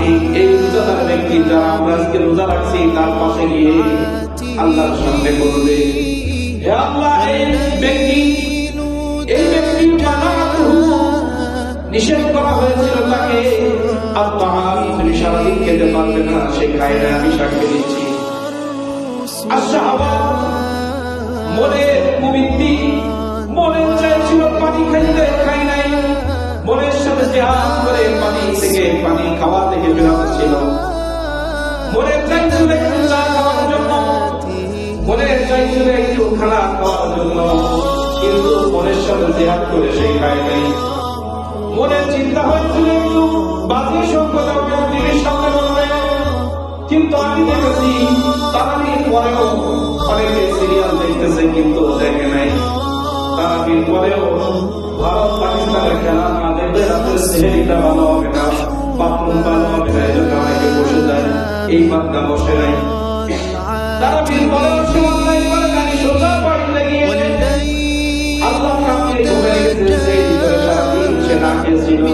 আপনি এই রোজাদার ব্যক্তি যারা আমরা আজকে রোজা রাখছি তার পাশে গিয়ে আল্লাহর সামনে বলবে, হে আল্লাহ, এই ব্যক্তি নিষেধ করা হয়েছিল তাকে তিনি সারাদিন খেতে পারবে না, সে খায় না, আমি সাক্ষী দিচ্ছি। মনের কুবৃত্তি, মনের চাইছিল পানি খাইতে, খাই নাই, মনের সাথে জিহাদ করে পানি থেকে, পানি খাওয়া থেকে বিরত ছিল। মনের চাইছিল একটু চা খাওয়ার জন্য, মনের চাইছিল একটু খানা খাওয়ার জন্য, কিন্তু মনের সাথে জিহাদ করে সে খায় নাই। মনের চিন্তা হয়েছিল একটু বাজে সম্পদ টিভির সামনে বলবে, কিন্তু আমি দেখেছি তারাবির পরেও অনেকে সিরিয়াল দেখতেছে কিন্তু দেখে নাই। তারাবির পরেও ভারত পাকিস্তানের খেলা না দেখলে রাতের সেহেরিটা ভালো হবে না, বাথরুম ভালো হবে না, এজন্য অনেকে বসে যায়, এই বাদটা বসে নাই। তারাবির পরেও সে অনলাইন করে গাড়ি সোজা বাড়িতে গিয়ে আল্লাহ কাছে ঘুরে গেছে, সেই ভিতরে সারাদিন সে না খেয়েছিল।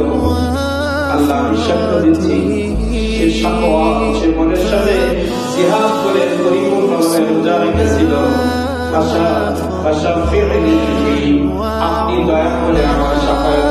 আল্লাহ বিশ্বাস দিচ্ছি সে সাকওয়াত, সে মনের সাথে জিহাদ করে পরিপূর্ণভাবে রোজা রেখেছিল। আপনি দয়া করে আমার সাফায়াত